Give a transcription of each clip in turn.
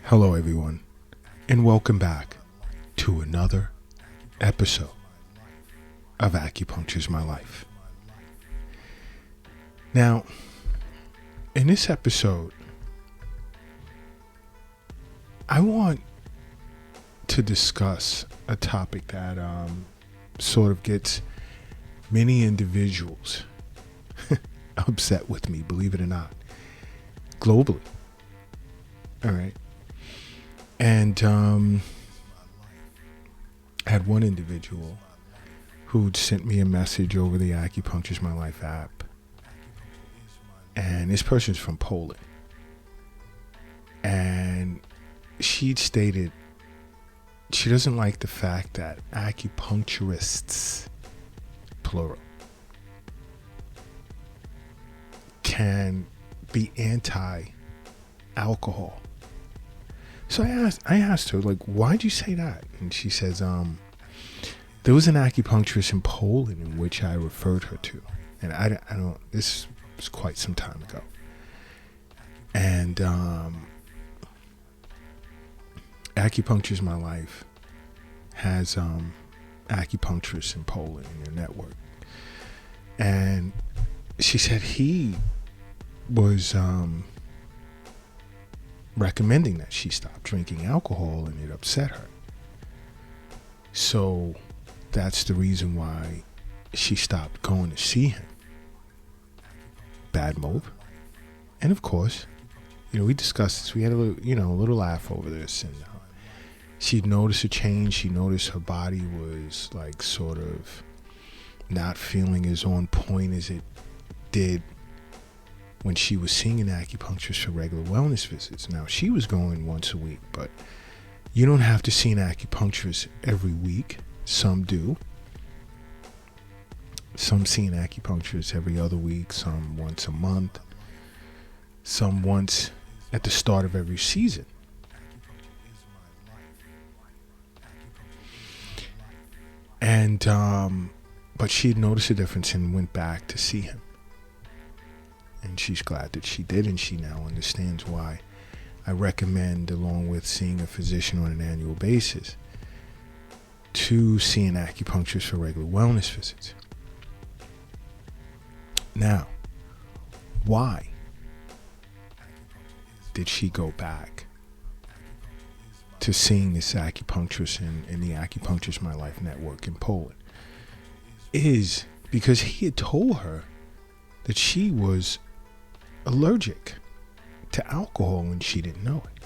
Hello, everyone, and welcome back to another episode of Acupuncture's My Life. Now, in this episode, I want to discuss a topic that sort of gets many individuals upset with me, believe it or not, globally. All right. And I had one individual who'd sent me a message over the Acupuncture's My Life app. And this person's from Poland. And she'd stated she doesn't like the fact that acupuncturists, plural, can be anti-alcohol. So I asked her, like, why'd you say that? And she says, there was an acupuncturist in Poland in which I referred her to. And I don't, this was quite some time ago. And Acupuncture's My Life has acupuncturists in Poland in their network. And she said he was recommending that she stop drinking alcohol, and it upset her. So that's the reason why she stopped going to see him. Bad move. And of course, we discussed this. We had a little laugh over this, and she'd noticed a change. She noticed her body was like sort of not feeling as on point as it did when she was seeing an acupuncturist for regular wellness visits. Now, she was going once a week, but you don't have to see an acupuncturist every week. Some do. Some see an acupuncturist every other week, some once a month, some once at the start of every season. And, but she had noticed a difference and went back to see him. And she's glad that she did, and she now understands why I recommend, along with seeing a physician on an annual basis, to see an acupuncturist for regular wellness visits. Now, why did she go back to seeing this acupuncturist in the Acupuncture's My Life network in Poland? Is because he had told her that she was allergic to alcohol and she didn't know it.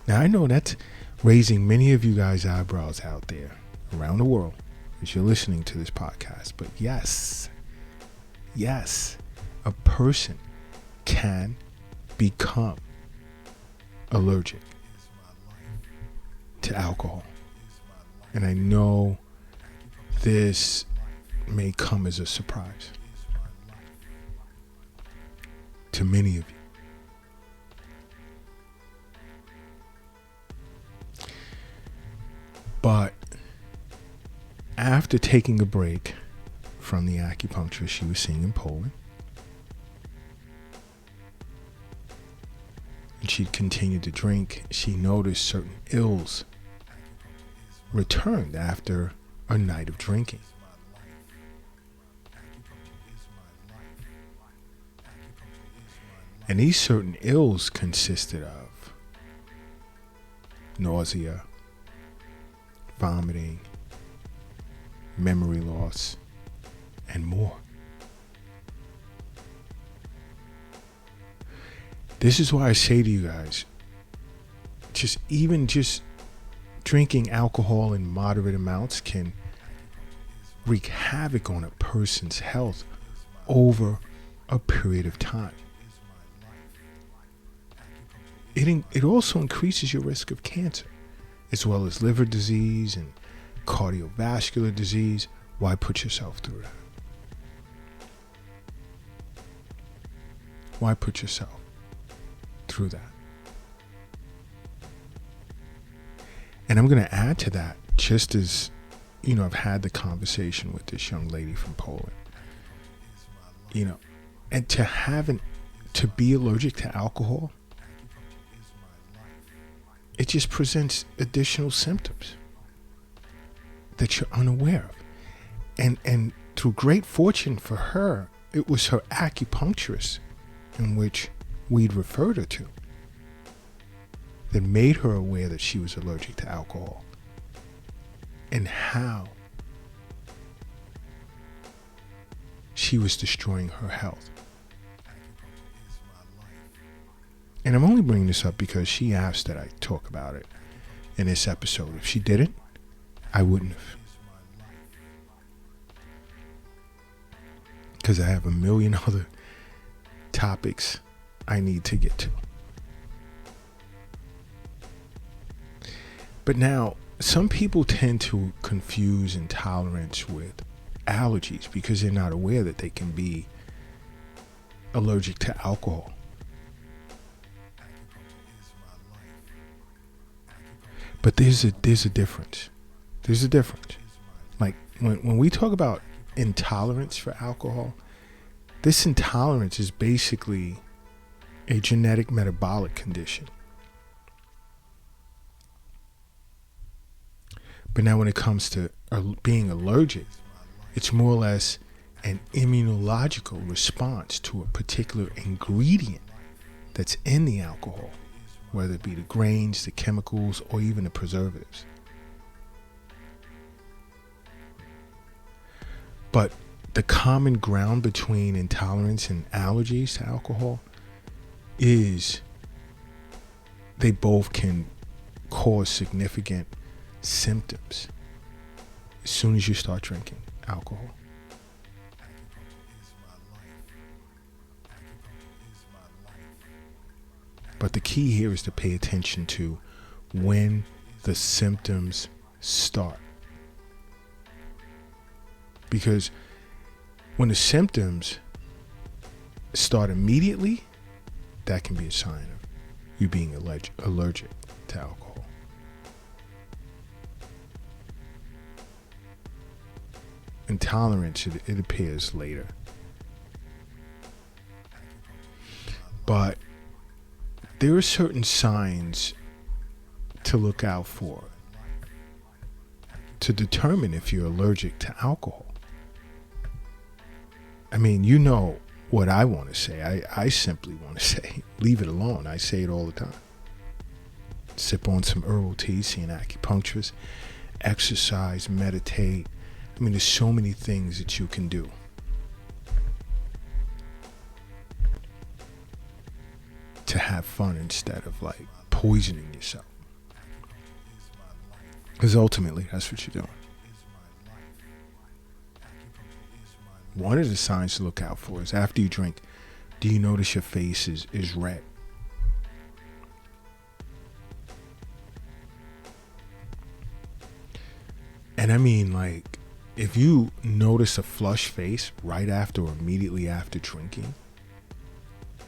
Now, I know that's raising many of you guys' eyebrows out there around the world as you're listening to this podcast. But yes, a person can become allergic to alcohol. And I know this may come as a surprise to many of you. But after taking a break from the acupuncturist she was seeing in Poland, and she'd continued to drink, she noticed certain ills returned after a night of drinking. And these certain ills consisted of nausea, vomiting, memory loss, and more. This is why I say to you guys, just drinking alcohol in moderate amounts can wreak havoc on a person's health over a period of time. It also increases your risk of cancer, as well as liver disease and cardiovascular disease. Why put yourself through that? Why put yourself through that? And I'm going to add to that, just as, I've had the conversation with this young lady from Poland, and to be allergic to alcohol it just presents additional symptoms that you're unaware of. And through great fortune for her, it was her acupuncturist, in which we'd referred her to, that made her aware that she was allergic to alcohol and how she was destroying her health. And I'm only bringing this up because she asked that I talk about it in this episode. If she didn't, I wouldn't have. Because I have a million other topics I need to get to. But now, some people tend to confuse intolerance with allergies because they're not aware that they can be allergic to alcohol. But there's a difference. There's a difference. Like when we talk about intolerance for alcohol, this intolerance is basically a genetic metabolic condition. But now when it comes to being allergic, it's more or less an immunological response to a particular ingredient that's in the alcohol, whether it be the grains, the chemicals, or even the preservatives. But the common ground between intolerance and allergies to alcohol is they both can cause significant symptoms as soon as you start drinking alcohol. But the key here is to pay attention to when the symptoms start. Because when the symptoms start immediately, that can be a sign of you being allergic to alcohol. Intolerance, it appears later. But there are certain signs to look out for to determine if you're allergic to alcohol. I mean, you know what I want to say. I simply want to say, leave it alone. I say it all the time. Sip on some herbal tea, see an acupuncturist, exercise, meditate. I mean, there's so many things that you can do. To have fun instead of like poisoning yourself. Because ultimately, that's what you're doing. One of the signs to look out for is after you drink, do you notice your face is red? And I mean, like, if you notice a flushed face right after or immediately after drinking,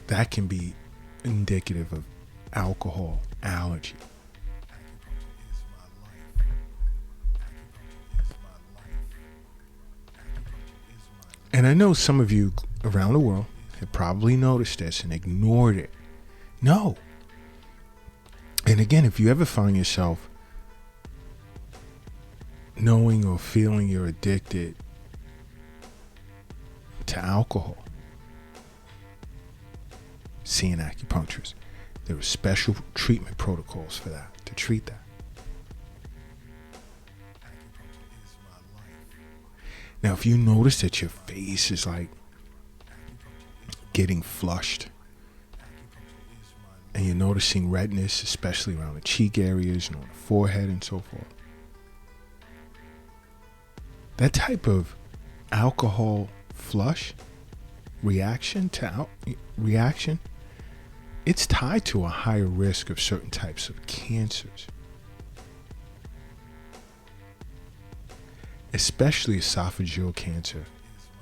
that can be indicative of alcohol allergy. And I know some of you around the world have probably noticed this and ignored it. No. And again, if you ever find yourself knowing or feeling you're addicted to alcohol, see an acupuncturist. There are special treatment protocols for that, to treat that. Now, if you notice that your face is like getting flushed and you're noticing redness, especially around the cheek areas and on the forehead and so forth, that type of alcohol flush reaction, it's tied to a higher risk of certain types of cancers, especially esophageal cancer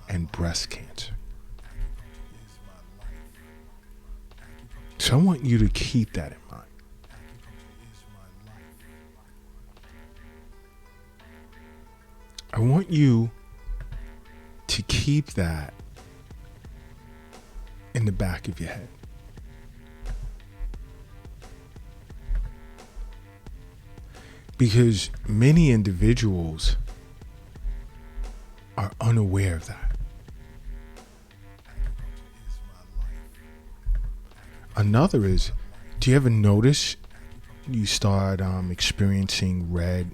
and breast cancer. So I want you to keep that in mind. I want you to keep that in the back of your head. Because many individuals are unaware of that. Another is, do you ever notice you start experiencing red,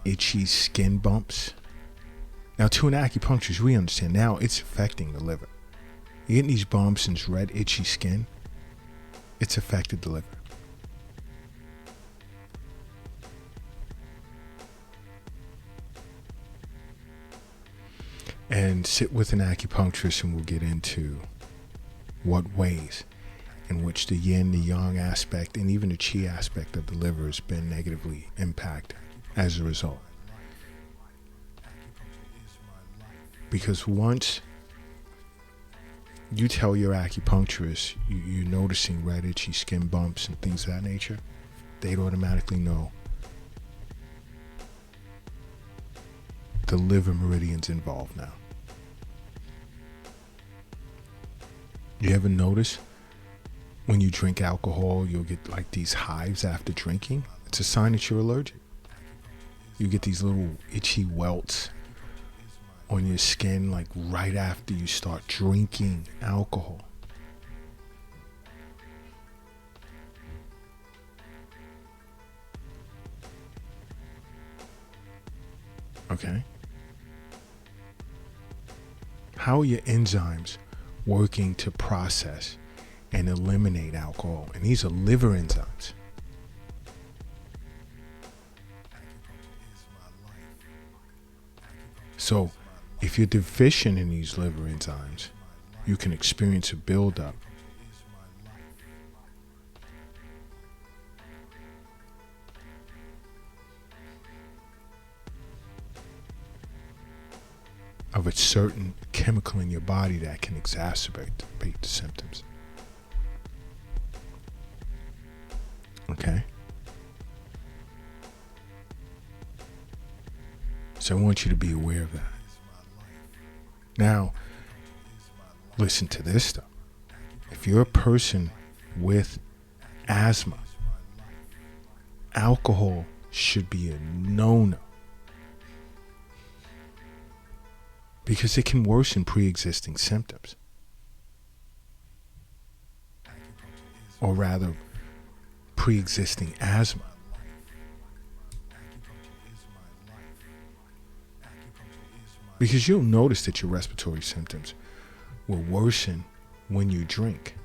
itchy skin bumps? Now, to an acupuncturist, we understand now it's affecting the liver. You're getting these bumps and this red, itchy skin. It's affected the liver. And sit with an acupuncturist and we'll get into what ways in which the yin, the yang aspect, and even the qi aspect of the liver has been negatively impacted as a result. Because once you tell your acupuncturist you're noticing red, itchy skin bumps and things of that nature, they'd automatically know the liver meridian's involved now. You ever notice when you drink alcohol, you'll get like these hives after drinking? It's a sign that you're allergic. You get these little itchy welts on your skin like right after you start drinking alcohol. Okay? How are your enzymes working to process and eliminate alcohol? And these are liver enzymes. So if you're deficient in these liver enzymes, you can experience a buildup of a certain chemical in your body that can exacerbate the symptoms. Okay? So I want you to be aware of that. Now, listen to this stuff. If you're a person with asthma, alcohol should be a no-no. Because it can worsen pre-existing symptoms. Or rather, pre-existing asthma. Because you'll notice that your respiratory symptoms will worsen when you drink.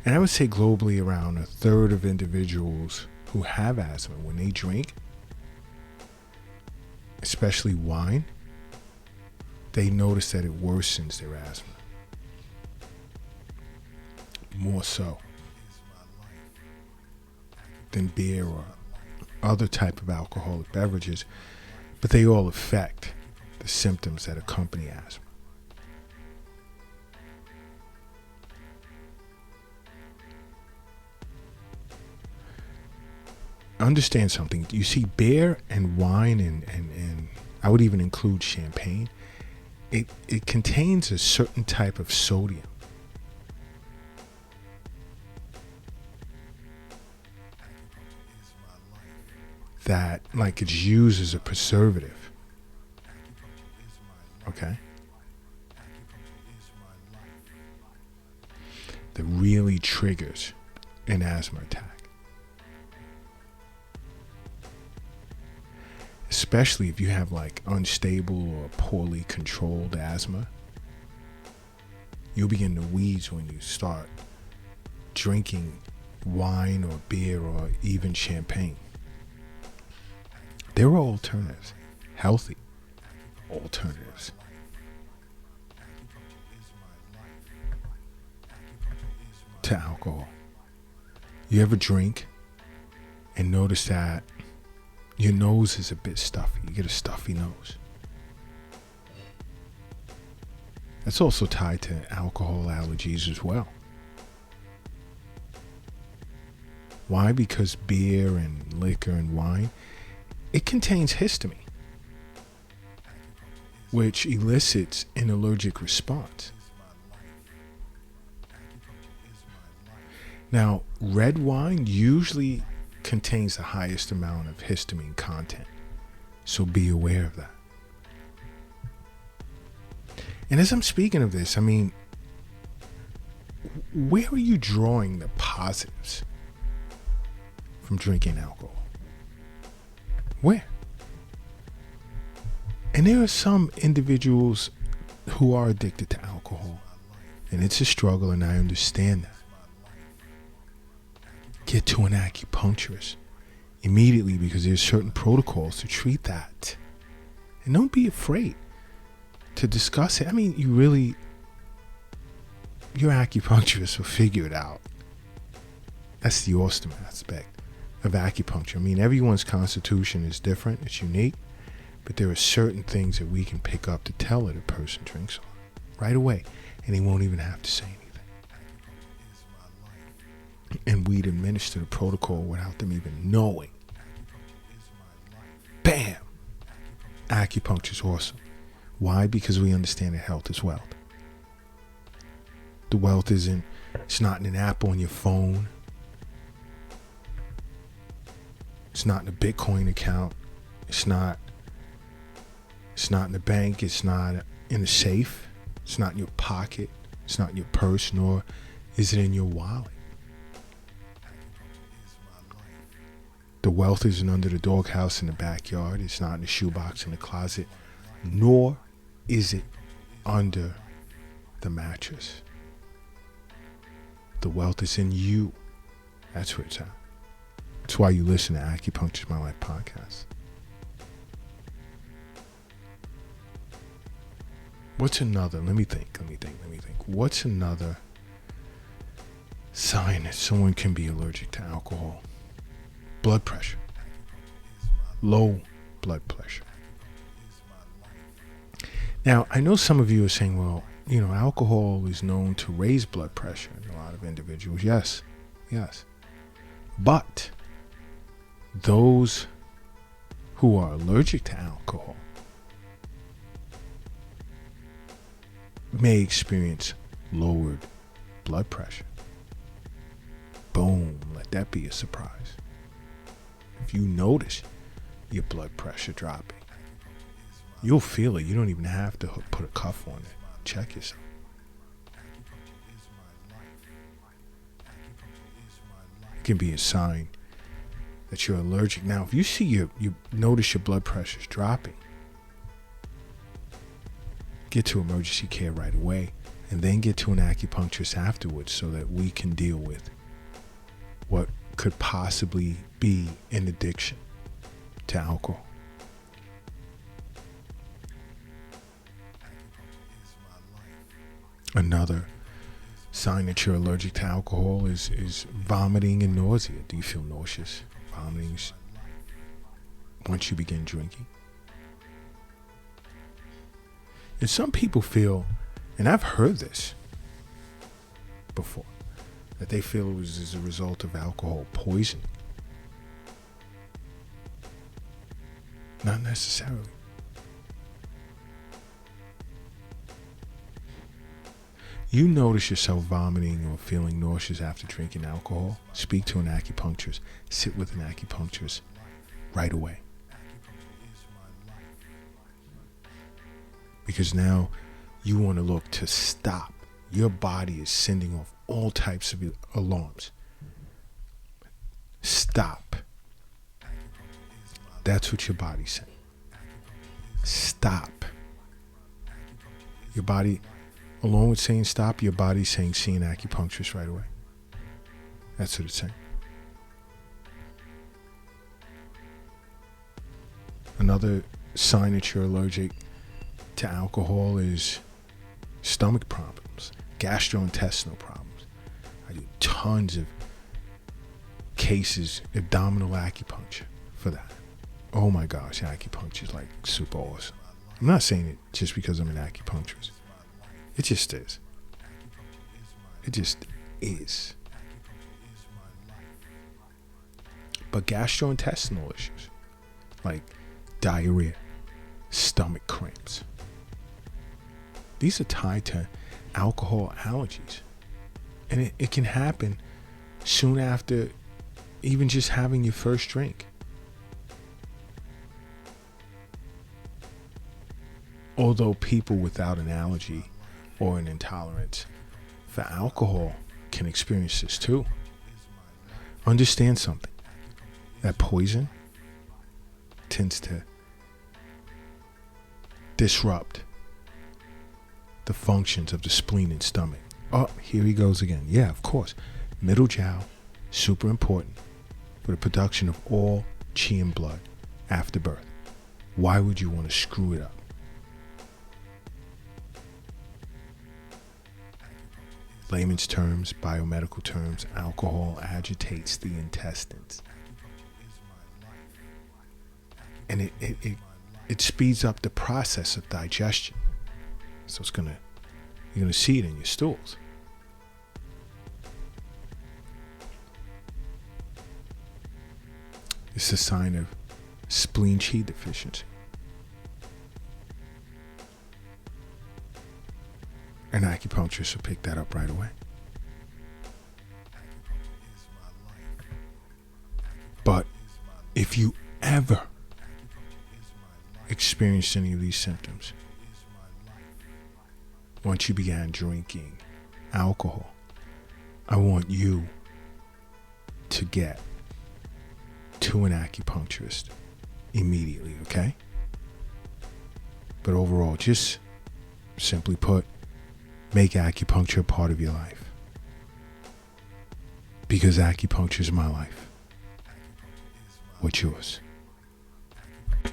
And I would say globally around a third of individuals who have asthma, when they drink, especially wine, they notice that it worsens their asthma. More so than beer or other type of alcoholic beverages, but they all affect the symptoms that accompany asthma. Understand something. You see, beer and wine and I would even include champagne, it contains a certain type of sodium that, like, it's used as a preservative. Okay? That really triggers an asthma attack. Especially if you have like unstable or poorly controlled asthma. You'll begin to wheeze when you start drinking wine or beer or even champagne. There are alternatives, healthy alternatives. To alcohol. You ever drink and notice that your nose is a bit stuffy? You get a stuffy nose. That's also tied to alcohol allergies as well. Why? Because beer and liquor and wine, it contains histamine, which elicits an allergic response. Now, red wine usually contains the highest amount of histamine content, so be aware of that. And as I'm speaking of this, I mean, where are you drawing the positives from drinking alcohol? Where? And there are some individuals who are addicted to alcohol, and it's a struggle, and I understand that. Get to an acupuncturist immediately, because there's certain protocols to treat that. And don't be afraid to discuss it. I mean, your acupuncturist will figure it out. That's the awesome aspect of acupuncture. I mean, everyone's constitution is different, it's unique, but there are certain things that we can pick up to tell that a person drinks on right away, and they won't even have to say anything. And we'd administer the protocol without them even knowing. Bam! Acupuncture's awesome. Why? Because we understand that health is wealth. The wealth it's not in an app on your phone. It's not in a Bitcoin account. It's not in the bank. It's not in a safe. It's not in your pocket. It's not in your purse, nor is it in your wallet. The wealth isn't under the doghouse in the backyard. It's not in the shoebox in the closet, nor is it under the mattress. The wealth is in you. That's where it's at. That's why you listen to Acupuncture's My Life podcast. What's another? Let me think. What's another sign that someone can be allergic to alcohol? Blood pressure. Low blood pressure. Now, I know some of you are saying, well, alcohol is known to raise blood pressure in a lot of individuals. Yes. But those who are allergic to alcohol may experience lowered blood pressure. Boom, let that be a surprise. If you notice your blood pressure dropping, you'll feel it. You don't even have to put a cuff on it. Check yourself. It can be a sign that you're allergic. Now, if you see you notice your blood pressure is dropping, get to emergency care right away, and then get to an acupuncturist afterwards so that we can deal with what could possibly be an addiction to alcohol. Another sign that you're allergic to alcohol is vomiting and nausea. Do you feel nauseous, vomiting once you begin drinking? And some people feel, and I've heard this before, that they feel it was as a result of alcohol poisoning. Not necessarily. You notice yourself vomiting or feeling nauseous after drinking alcohol, speak to an acupuncturist, sit with an acupuncturist right away. Because now you want to look to stop. Your body is sending off all types of alarms. Stop. That's what your body's saying. Stop. Your body, along with saying stop, your body's saying see an acupuncturist right away. That's what it's saying. Another sign that you're allergic to alcohol is stomach problems, gastrointestinal problems. I do tons of cases, abdominal acupuncture for that. Oh my gosh, acupuncture is like super awesome. I'm not saying it just because I'm an acupuncturist. It just is. It just is. But gastrointestinal issues like diarrhea, stomach cramps, these are tied to alcohol allergies. And it can happen soon after even just having your first drink. Although people without an allergy or an intolerance for alcohol can experience this too, understand something. That poison tends to disrupt the functions of the spleen and stomach. Oh, here he goes again. Yeah, of course. Middle jowl, super important for the production of all chi and blood after birth. Why would you want to screw it up? Layman's terms, biomedical terms, alcohol agitates the intestines. And it speeds up the process of digestion. So you're gonna see it in your stools. It's a sign of spleen chi deficiency. An acupuncturist will pick that up right away. But if you ever experienced any of these symptoms once you began drinking alcohol, I want you to get to an acupuncturist immediately, okay? But overall, just simply put, make acupuncture a part of your life. Because acupuncture is my life. What's yours?